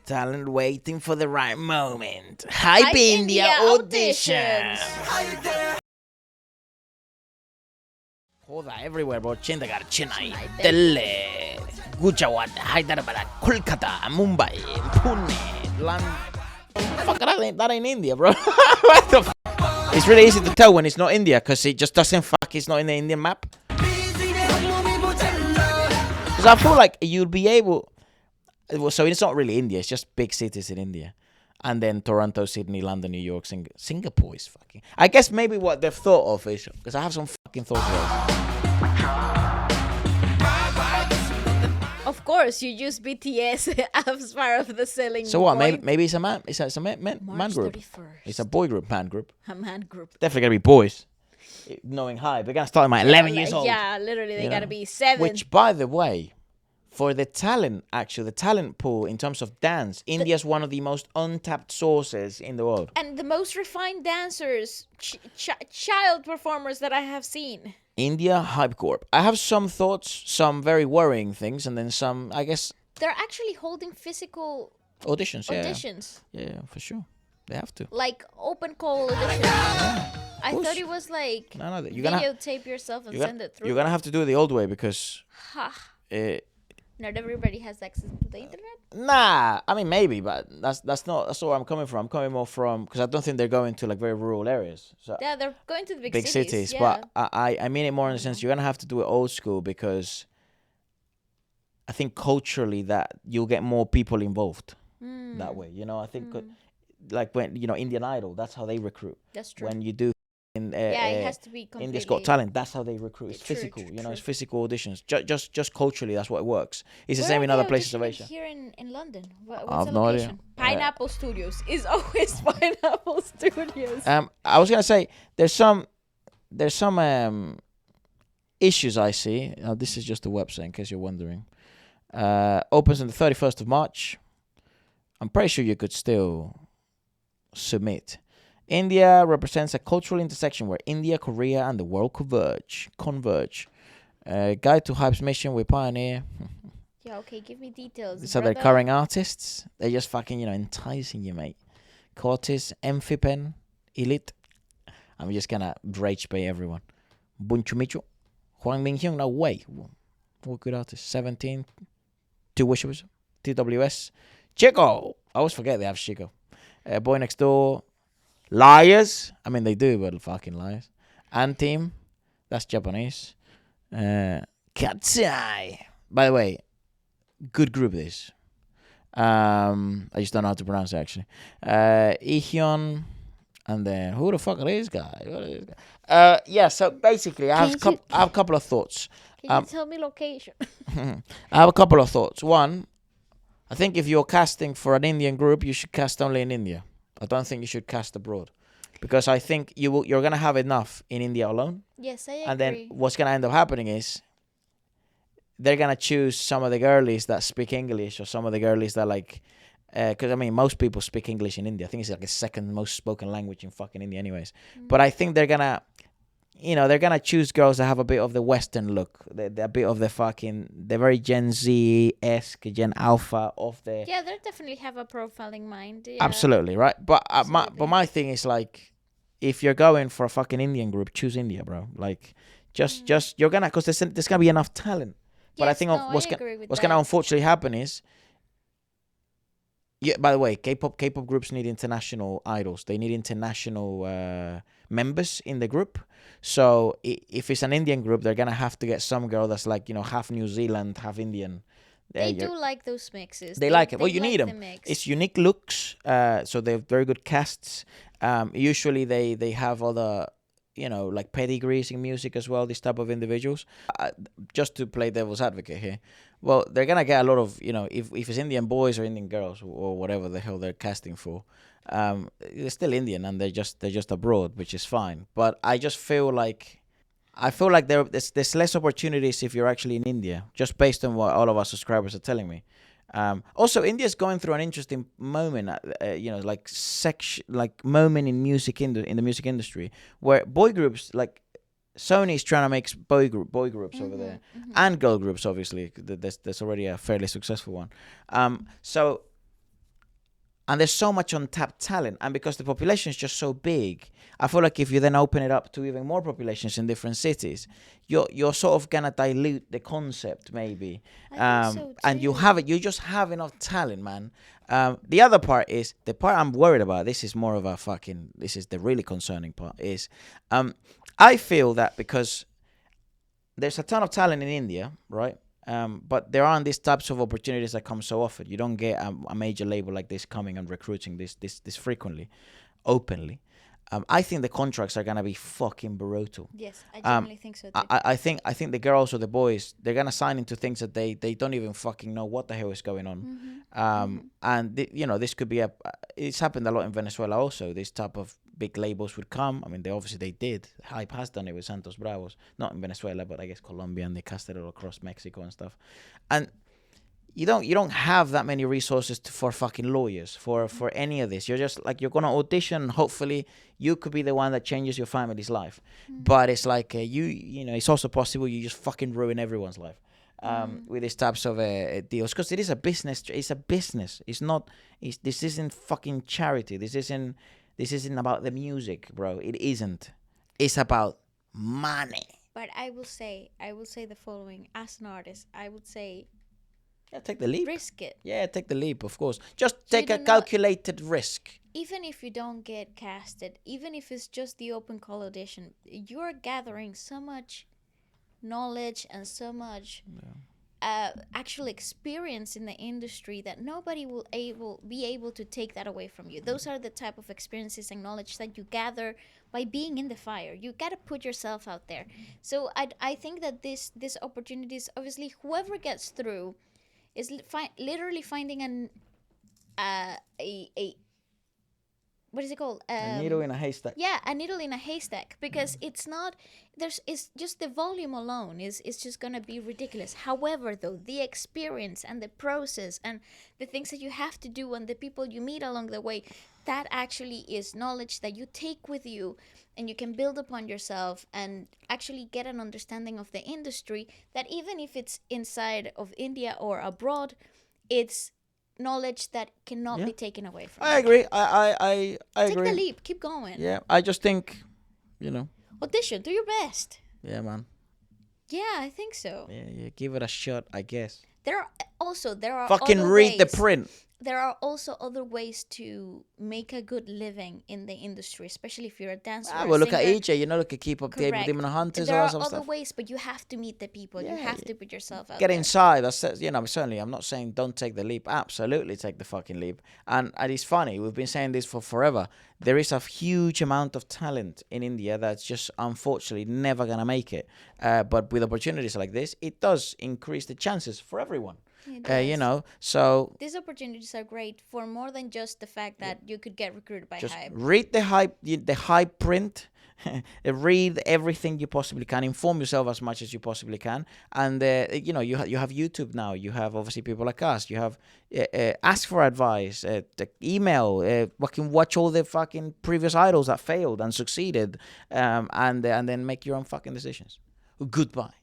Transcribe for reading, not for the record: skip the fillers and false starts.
Talent waiting for the right moment. Hybe India auditions. Joda, everywhere, bro. Chindagar, Chennai, Delhi, Gujarat, Hyderabad, Kolkata, Mumbai, Pune, London. Fuck, that ain't India, bro. What the fuck? It's really easy to tell when it's not India because it just doesn't it's not in the Indian map. Because I feel like you'll be able. So it's not really India, it's just big cities in India. And then Toronto, Sydney, London, New York, Singapore is fucking... I guess maybe what they've thought of is... Because I have some fucking thoughts about it. Of course, you use BTS as part of the selling. So what, maybe it's a man... It's a man group. 31st. It's a boy group, man group. A man group. Definitely gonna be boys. Knowing Hybe. They're gonna start at 11 years old. Yeah, literally, they gotta be 7. Which, by the way... For the talent, actually, the talent pool in terms of dance, India is one of the most untapped sources in the world. And the most refined dancers, child performers that I have seen. India Hype Corp. I have some thoughts, some very worrying things, and then some, I guess... They're actually holding physical... Auditions. Yeah, for sure. They have to. Like open call auditions. I thought it was like... No, you're videotape yourself and send it through. You're going to have to do it the old way because... Not everybody has access to the internet. Nah, I mean maybe, but that's not where I'm coming from. I'm coming more from because I don't think they're going to like very rural areas. So yeah, they're going to the big cities. Yeah. But I mean it more in the sense you're gonna have to do it old school because I think culturally that you'll get more people involved that way. You know, I think like when Indian Idol, that's how they recruit. That's true. When you do. It has to be completely... India's Got Talent, that's how they recruit. It's physical, true. It's physical auditions. Just culturally, that's what it works. It's the same in other places of Asia. Here in London, what's I have the no location? idea. Pineapple Studios is always Pineapple Studios. I was gonna say there's some issues I see. This is just the website in case you're wondering. Opens on the 31st of March. I'm pretty sure you could still submit. India represents a cultural intersection where India, Korea, and the world converge. Guide to Hype's mission with Pioneer. Yeah, okay, give me details. These are their current artists. They're just fucking, enticing you, mate. Cortis, Amphipen, Elite. I'm just gonna rage bait everyone. Bunchu Micho, Huang Minghyung, no way. What good artists? 17, Two Wishes, TWS, Chico. I always forget they have Chico. Boy Next Door. Liars. I mean, they do, but fucking liars. And Team. That's Japanese. Katsai. By the way, good group this. I just don't know how to pronounce it, actually. Ihyun. And then, who the fuck are these guys? Yeah, so basically, I have a couple of thoughts. Can you tell me location? I have a couple of thoughts. One, I think if you're casting for an Indian group, you should cast only in India. I don't think you should cast abroad because I think you're going to have enough in India alone. Yes, I agree. And then what's going to end up happening is they're going to choose some of the girlies that speak English or some of the girlies that like... Because, I mean, most people speak English in India. I think it's like the second most spoken language in fucking India anyways. But I think they're going to... they're going to choose girls that have a bit of the Western look. A bit of the very Gen Z-esque, Gen Alpha of the... Yeah, they definitely have a profiling mind. Yeah. Absolutely, right? But my thing is like, if you're going for a fucking Indian group, choose India, bro. Like, just you're going to... Because there's going to be enough talent. But I think what's going to unfortunately happen is... Yeah, by the way, K-pop groups need international idols. They need international members in the group. So if it's an Indian group, they're gonna have to get some girl that's like half New Zealand, half Indian. They do like those mixes. They like it. Well, you need them. It's unique looks. So they're very good casts. Usually they have other like pedigrees in music as well. These type of individuals. Just to play devil's advocate here. Well, they're gonna get a lot of if it's Indian boys or Indian girls or whatever the hell they're casting for, they're still Indian and they're just abroad, which is fine. But I just feel like there's less opportunities if you're actually in India, just based on what all of our subscribers are telling me. Also, India's going through an interesting moment, moment in the music industry where boy groups like. Sony's trying to make boy groups over there, and girl groups. Obviously, there's already a fairly successful one. So and there's so much untapped talent, and because the population is just so big, I feel like if you then open it up to even more populations in different cities, you're sort of gonna dilute the concept maybe. I think so And you too. have it, you just have enough talent, man. The other part is the part I'm worried about. This is more of a fucking, this is the really concerning part, is I feel that because there's a ton of talent in India, right? But there aren't these types of opportunities that come so often. You don't get a major label like this coming and recruiting this frequently, openly. I think the contracts are gonna be fucking brutal. Yes, I genuinely think so too. I think the girls or the boys, they're gonna sign into things that they don't even fucking know what the hell is going on. And this could be it's happened a lot in Venezuela also. This type of big labels would come. I mean, they did. Hype has done it with Santos Bravos, not in Venezuela, but I guess Colombia, and they casted it all across Mexico and stuff. And you don't have that many resources for fucking lawyers for any of this. You're just like, you're gonna audition. Hopefully, you could be the one that changes your family's life. But it's like it's also possible you just fucking ruin everyone's life with these types of deals, because it is a business. It's a business. It's not. This isn't fucking charity. This isn't about the music, bro. It isn't. It's about money. But I will say the following: as an artist, I would say, yeah, take the leap. Risk it. Yeah, take the leap, of course. Just take a calculated risk. Even if you don't get casted, even if it's just the open call audition, you're gathering so much knowledge and so much actual experience in the industry that nobody will be able to take that away from you. Those are the type of experiences and knowledge that you gather by being in the fire. You got to put yourself out there. So I think that this opportunities, obviously, whoever gets through is literally finding a what is it called? A needle in a haystack. Yeah, a needle in a haystack, because it's not it's just the volume alone is just gonna be ridiculous. However, though, the experience and the process and the things that you have to do and the people you meet along the way, that actually is knowledge that you take with you, and you can build upon yourself and actually get an understanding of the industry, that even if it's inside of India or abroad, it's knowledge that cannot be taken away from you. I agree. I agree. Take the leap. Keep going. Yeah, I just think, Audition. Do your best. Yeah, man. Yeah, I think so. Yeah. Give it a shot, I guess. There are fucking read the print. There are also other ways to make a good living in the industry, especially if you're a dancer. Well, look at EJ. Look at Keep Up Date with Demon Hunters. There all are that sort of other stuff. ways, but you have to meet the people. You have to put yourself out Get there. inside. That's certainly. I'm not saying don't take the leap. Absolutely, take the fucking leap. And it's funny. We've been saying this for forever. There is a huge amount of talent in India that's just unfortunately never gonna make it. But with opportunities like this, it does increase the chances for everyone. So these opportunities are great for more than just the fact that you could get recruited by just Hybe. read the Hybe print. Read everything you possibly can. Inform yourself as much as you possibly can. And you have YouTube now. You have obviously people like us. You have ask for advice. Email. Watch all the fucking previous idols that failed and succeeded. And then make your own fucking decisions. Goodbye.